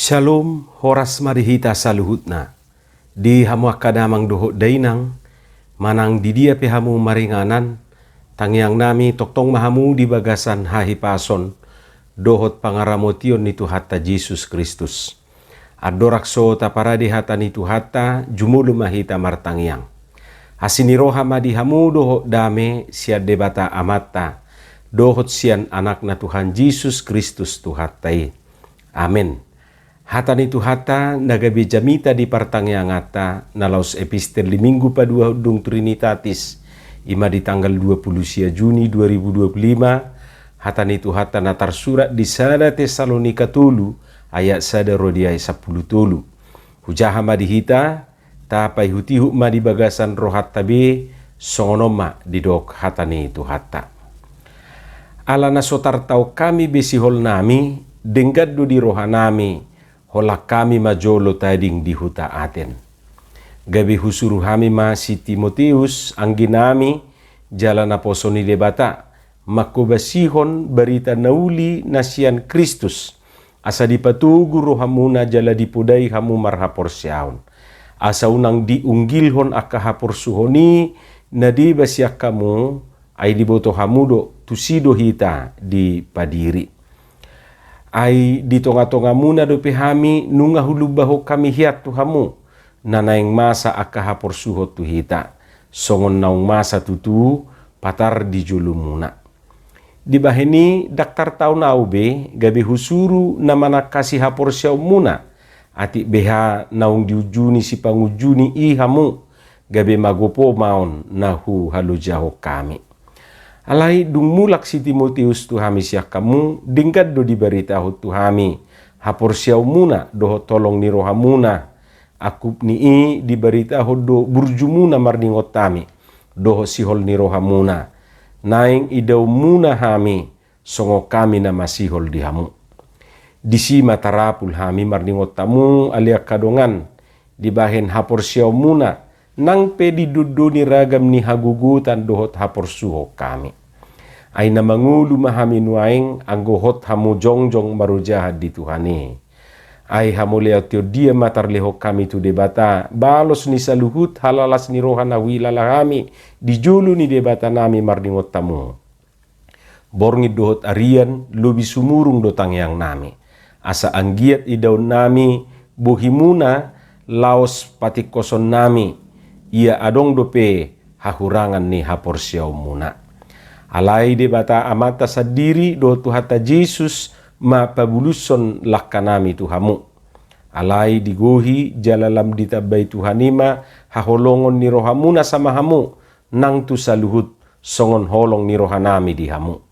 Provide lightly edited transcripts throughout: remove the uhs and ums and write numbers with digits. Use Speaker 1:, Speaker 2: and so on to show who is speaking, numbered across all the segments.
Speaker 1: Shalom, horas marihita saluhutna. Di hamu akadamang doho dainang, manang di dia pehamu maringanan, tangyang nami toktong mahamu di bagasan hahi pason, dohot pangaramotion ni Tuhata Jesus Kristus. Adorakso taparadi hata ni Tuhata, jumulu mahita martangyang. Hasiniroha madihamu doho dame siad debata amata, dohot sian anak na Tuhan Jesus Kristus Tuhatai. Amin. Hata ni Tuhata nagabi jamita di partangyangata nalaus epistel di minggu padua dung Trinitatis ima di tanggal 20 Juni 2025. Hata ni Tuhata natar surat di sada Tesalonika tulu ayat sada rodiai 10 tulu. Hujaha madihita tapai hutihu ma di bagasan rohat tabe songonoma di dok hata ni Tuhata. Ala nasotar tau kami besihol nami denggadu di rohanami hola kami majolo tading di huta Aten. Gabi husuru hami ma si Timoteus angginami jalan aposoni debata makobasihon berita nauli nasian Kristus asa dipatugu rohamuna jala dipudai hamu marhapor siaon asa unang diunggilhon aka hapor suhoni nadi basiak kamu ay diboto hamudo tusido hita di padiri. Ai di tonga-tonga muna do pehami nunga hulubaho kami hiat tuhamu nanaing masa aka hapor suhot tuhita songon naung masa tutu patar di julu muna. Di baheni daktar tau naube gabi husuru namana kasih hapor siau muna ati beha naung diujuni si pangujuni ihamu gabi magopo maon nahu halujaho kami. Alai dung mulak si Timoteus tuhami siak kamu dingkat do diberitahu tuhami hapor siau muna doho tolong ni rohamuna akup ni diberitahu do burjumuna marningot tami doho sihol ni rohamuna naing idau muna hami songo kami na masihol di hamu disi matarapul hami marningot tamu alia kadongan dibahen hapor siau muna nang pedi duduni ragam ni hagugutan dohot hapor suho kami. Ay na mangulu mahami nuaing anggohot hamu jongjong marujahat di Tuhani. Ay hamu leotio dia matar leho kami tu debata balos ni saluhut halalas ni rohana wilala kami di julu ni debata nami marningot tamu. Borngit dohot arian lubi sumurung dotang yang nami. Asa anggiat idaun nami bohimuna laos patikoson nami. Ia adong dope hahurangan ni hapor siau muna. Alai debata amata sadiri do Tuhata Jesus ma pabuluson lakanami tuhamu. Alai digohi jalalam ditabai Tuhanima haholongon ni rohamuna sama hamu nang tu saluhut songon holong ni rohanami di hamu.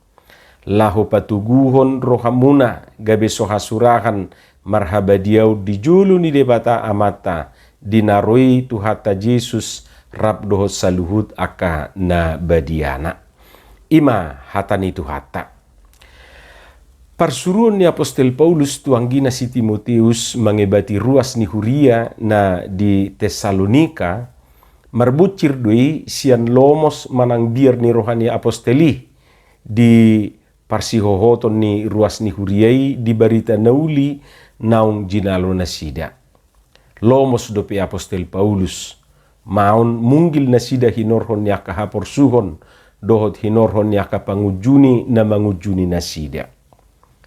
Speaker 1: Lahu patuguhon rohamuna gabe sohasurahan marhabadiau di julu ni debata amata dinaroi Tuhata Jesus rab dohot saluhut aka na badiana. Ima hata ni Tuhata. Parsuruan ni Apostel Paulus tuanggina si Timoteus mengebati ruas ni huria na di Tesalonika marbucir doi sian lomos manang biar ni rohani aposteli di parsihohoton ni ruas ni huriai di barita nauli naung jinalo nasida. Lomos dope Apostel Paulus maun munggil nasida hinorhon yaka hapor suhon dohot hinorhon yaka pangujuni na mangujuni nasida.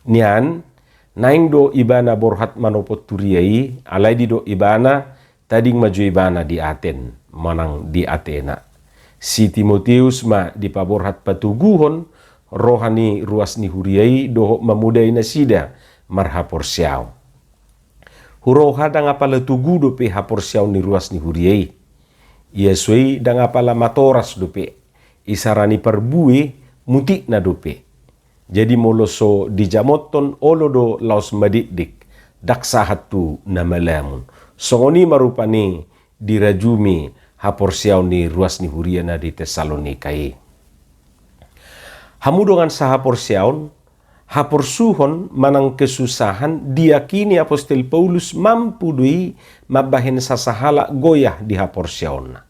Speaker 1: Nian naing do ibana borhat manopot turiai alai di do ibana tading maju ibana di Aten manang di Athena. Si Timoteus ma di paborhat patuguhon rohani ruas ni huriai dohot mamudai nasida marhapor siau. Huroha dang apala tugu dope hapor siau ni ruas ni huriai. Ia sui dang apala matoras dope. Isarani perbue mutik na dope. Jadi moloso di jamoton olodo laos madikdik. Daksahat tu na malamun. Songoni marupani dirajumi hapor siau ni ruas ni huria na di Tesalonika i. Hamudongan sa hapor siaun hapor suhon manang kesusahan diakini Apostel Paulus mampu dui mabahin sasahala goyah di hapor siauna.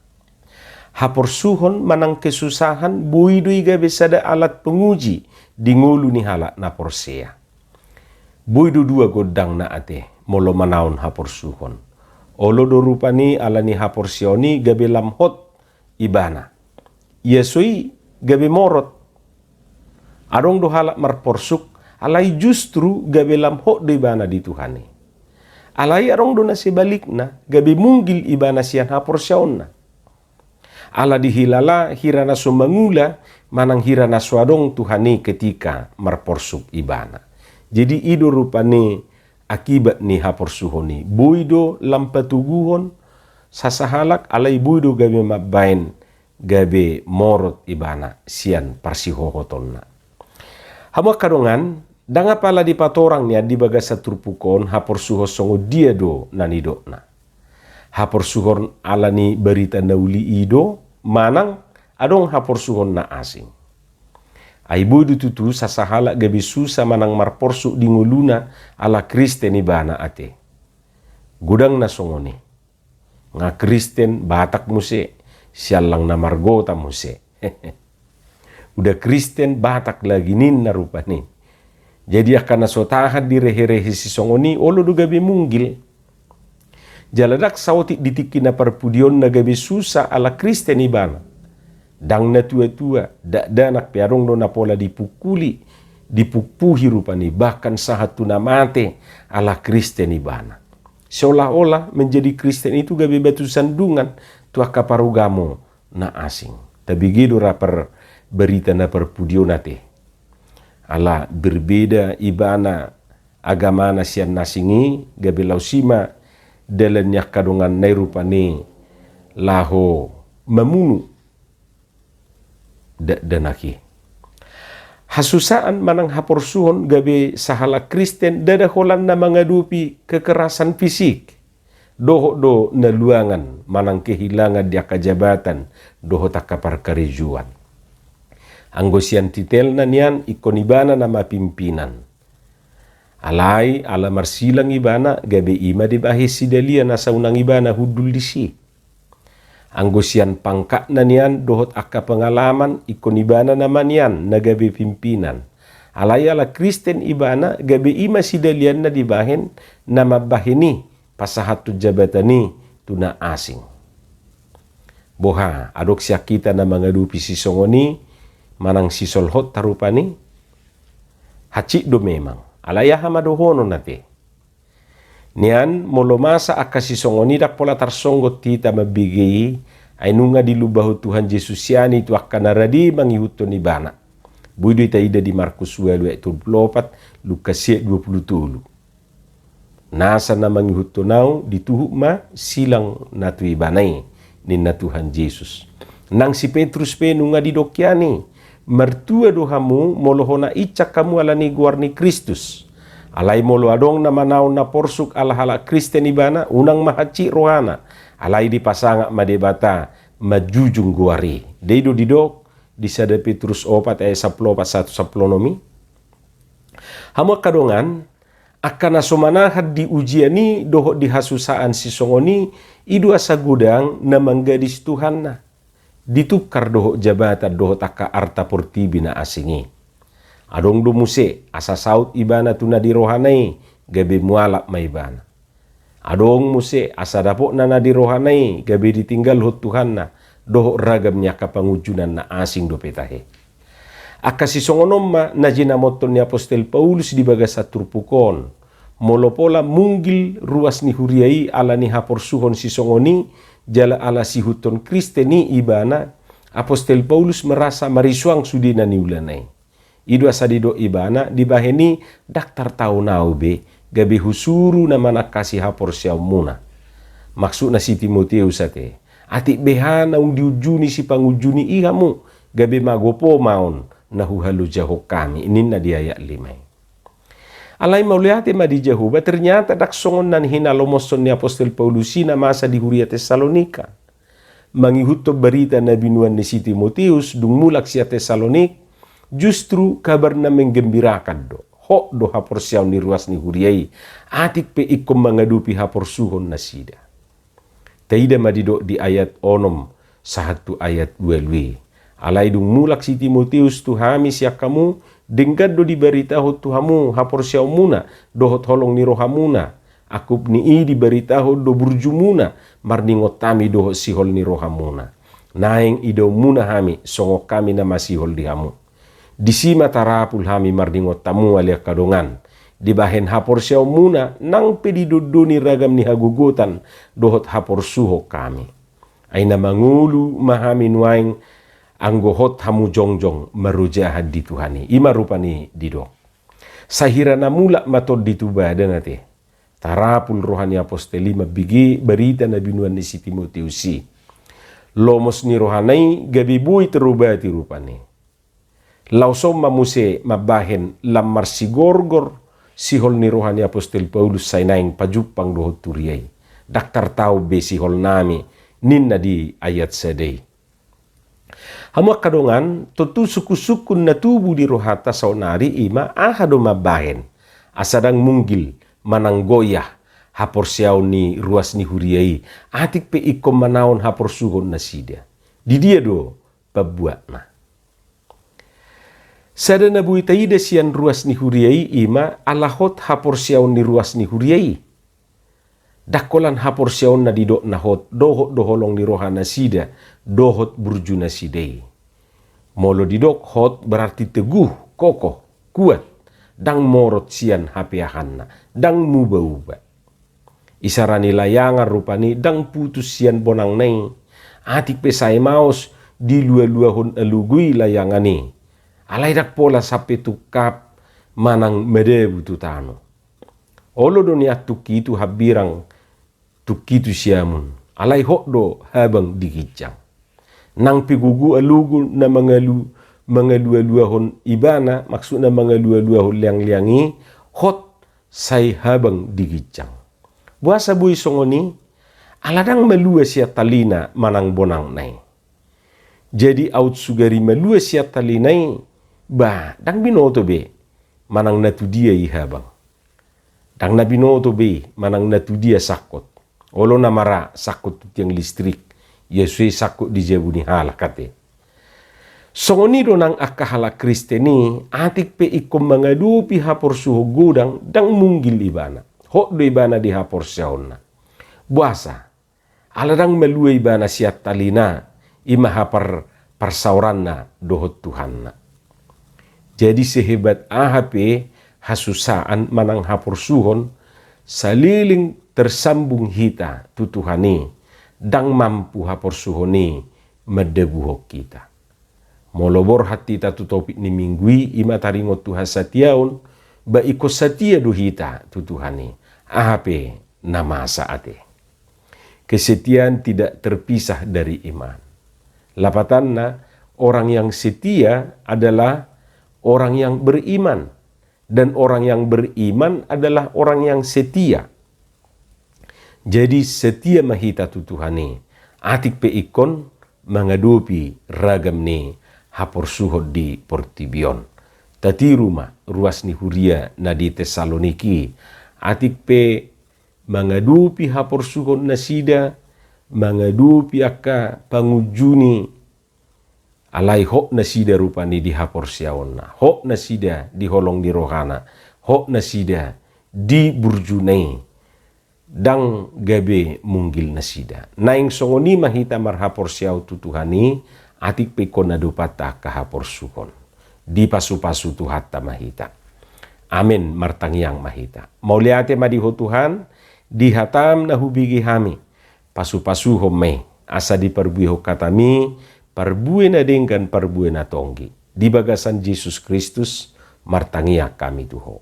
Speaker 1: Hapor suhon manang kesusahan bui dui gabe sada alat penguji di ngulu ni halak na porsea. Bui dua godang na ate molo manaon haporsuhon. Olo do rupani alani haporsioni gabe lamhot ibana. Yesui gabe morot. Adong do halak marporsuk alai justru gabe lamhot do ibana di Tuhani. Alai arong do na sebalikna gabe munggil ibana sian haporsionna. Ala dihilala hirana sumangula manang hirana swadong Tuhani ketika marporsuk ibana. Jadi ido rupani akibat ni haporsuhoni. Buido lampatuguhon sasahalak alai buido gabe mabain gabe morot ibana sian parsihohotonna. Hama kadongan danga pala di patorang niya di baga sa turpukon haporsuho songo dia do nanidokna. Haporsuhon alani berita nauli ido manang adong haporsuhon na asing. Aibu tutu sasahala gabi susa manang marporsu di nguluna ala Kristen ibana ate. Gudang na songoni. Nga Kristen batak muse, sialang na margota muse. Udah Kristen batak lagi nin na rupa ni. Jadi akan nasotahan di rehe-rehe si songoni olo do gabi munggil. Jaladak sawti ditiki na parpudion na gabi susa ala Kristen ibana. Dang na tua-tua, danak piarong do na pola dipukuli, dipupuhi rupani, bahkan sahat tu na mate ala Kristen ibana. Seolah-olah menjadi Kristen itu gabe batu sandungan tua kaparugamo na asing. Tapi gitu rapper berita na perpudio nate. Ala berbeda ibana agama na sian nasingi gabe lausima dalannya kadongan na rupani laho memunu danaki. Hasusaan manang haporsuhon gabe sahala Kristen dadaholan na mengadupi kekerasan fisik. Doho do naluangan manang kehilangan dia kajabatan doho takaparkarijuan. Anggosian titel na niyan ikonibana nama pimpinan. Alai ala marsilang ibana gabe ima dibahe sidalia na saunang ibana hudul disi. Anggosian pangkat na niyan dohot akka pengalaman ikonibana naman yan na gabi pimpinan. Alayala Kristen ibana gabi ima sidalian na dibahin na mabahini pasahat tu jabatani tu na asing. Boha adok siya kita na mangadupi si songoni manang si solhot tarupani. Hacik do memang. Alaya hamadohono nate. Nian molomasa akasi songoni dak pola tarsonggot tita mabigay ay nunga dilubahu Tuhan Yesus yani tu akan naradi mangihuto ni bana. Buido ita ida di Markus 12:24 Lukas 20. Nasa na mangihuto nau dituhuk ma silang natu ibanay ni na Tuhan Yesus. Nang si Petrus pe nunga didokyani mertua dohamu molohona icak kamu alani guarni Kristus. Alai molo adong na manaw na porsuk ala-hala Kristen ibana unang mahaci rohana. Alai dipasangak madebata majujung guari. Deido didok disada Petrus 4 ayat 10 saplonomi. Hama kadongan akan nasomanahat di ujiani doho dihasusaan si songoni idu asa gudang na manggadis Tuhan na. Ditukar doho jabatan doho taka arta portibi na asingi. Adong do muse asa saut ibana tuna di rohanai gabe mualak ma ibana. Adong muse asa dapok na di rohanai gabe ditinggal hot Tuhan na doho ragamnya kapangujunan na asing do petahe. Akasi songonom ma na jinamoton ni Apostel Paulus di bagasa turpukon. Molopola munggil ruas ni huriai ala ni haporsuhon si songoni jala ala si huton Kristeni ibana. Apostel Paulus merasa marisuang sudina ni ulanai. Idu asadido ibana dibaheni daktar tau naube gabi husuru na mana kasih hapor siaw muna. Maksud na si Timoteus ate. Ati behana diujuni si pangujuni ihamu gabi magopo maon na huhalu jahok kami. Inin na di ayat 5. Alay mauliate ma di Jehovah ternyata daksongon nan hinalomoson ni Apostel Paulusi na masa di Huria Tesalonika. Mangihuto berita na binuan ni si Timoteus dung mulak siya Tesalonik. Justru kabar na menggembirakan do. Hok do hapor siyaw ni ruas ni huriai. Atik pe ikom mangadupi hapor suhon na sida. Taida madido di ayat onom sahatu ayat 2. Alay dung mulak si Timoteus tu hami siya kamu. Denggad do diberita hot tu hamu hapor siyaw muna. Dohot holong ni rohamuna. akup ni i diberitahu do burjumuna marningot tami doho sihol ni rohamuna. Naeng ido muna hami songo kami na masihol di hamu. Disima tarapul hami marningot tamu alia kadongan. Dibahen hapor siyaw muna nang pediduduni ragam ni hagugutan dohot hapor suho kami. Ay na mangulu mahami nuaing anggohot hamu jongjong marujahan di Tuhani. Ima rupani didok. Sahira na mula matod ditubada nate. Tarapul rohani apostoli mabigi berita na binuan ni si Timotiusi. Lomos ni rohanay gabibui terubati rupani. Lausom mamuse mabahen lamar sigorgor sihol ni rohani apostol Paulus say naing pajupang dohot turiyay. Daktar tao be sihol nami ninna di ayat sadey. Hamuak kadongan tutu suku-sukun na tubu di rohata saunari ima ahado mabahen. Asadang munggil manang goyah hapor siyaw ni ruas ni huriyay. Atik pe ikom manaon hapor suhon na sida. Di dia do pabuat na. Sada na buitaida siyan ruas ni huriyay ima alahot hapor siyaw ni ruas ni huriyay. Dakolan hapor siyaw na didok na hot dohot doholong ni rohana sida dohot burjuna sidei. Molo didok hot berarti teguh, kokoh, kuat. Dang morot siyan hapeahan na, dang muba-uba. Isarani layangan rupani dang putus siyan bonang nai. Atik pesai maos di lua-luahon alugui layangani. Alay dak pola sape tukap manang medebu tutano. Olo doni atuki itu habirang tukitu siamun. Alay hokdo habang digijang. Nang pigugu alugu na mangalu-aluahon ibana, maksudna mangalu-aluahon liang-liangi, hot say habang digijang. Buasa bui songoni, aladang malua siya talina manang bonang nai. Jadi out sugari malua siya talinay, ba, dang binoto be, manang natu dia ihabang. Dang nabinoto be, manang natu dia sakot. Olo namara sakot tiang listrik. Yesus sakut di jebuni halakate. Songoni donang akahala Kristeni atik pe ikom mangadupi hapor suho gudang dang munggil ibana. Hok do ibana di hapor siyauna. Buasa. Aladang melua ibana siat talina ima hapar persauranna dohot Tuhanna. Jadi sehebat ahape hasusaan manang hapor suhon saliling tersambung hita tutuhani. Dang mampu hapor suhoni medebuhok kita. Molobor hati tatu topik ni minggui ima taringot Tuhan satiaun ba iko satia duhita tutuhani. Ahape nama saate. Kesetiaan tidak terpisah dari iman. Lapatanna orang yang setia adalah orang yang beriman. Dan orang yang beriman adalah orang yang setia. Jadi setia mahita tutuhani. Atik pe ikon mengadupi ragam ni hapor suhod di Portibion. Tati rumah ruas ni huria na di Tesaloniki. Atik pe mengadupi hapor suhod na sida. Mengadupi akka pangujuni. Alay hok na sida rupani di hapor siawon na. Hok na sida di holong di rohana. Hok na sida di burjunai. Dang gabe munggil na sida. Naing songoni mahita marhapor siyaw tutuhani, atik pe konadupata kahapor suhon. Di pasu-pasu tuhata mahita. Amin martangyang mahita. Mauliate madiho Tuhan, dihatam na hubigi hami. Pasu-pasu home, asa di perbuiho katami, parbue na dengkan parbue na tonggi. Di bagasan Yesus Kristus, martangya kami tuho.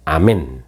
Speaker 1: Amin.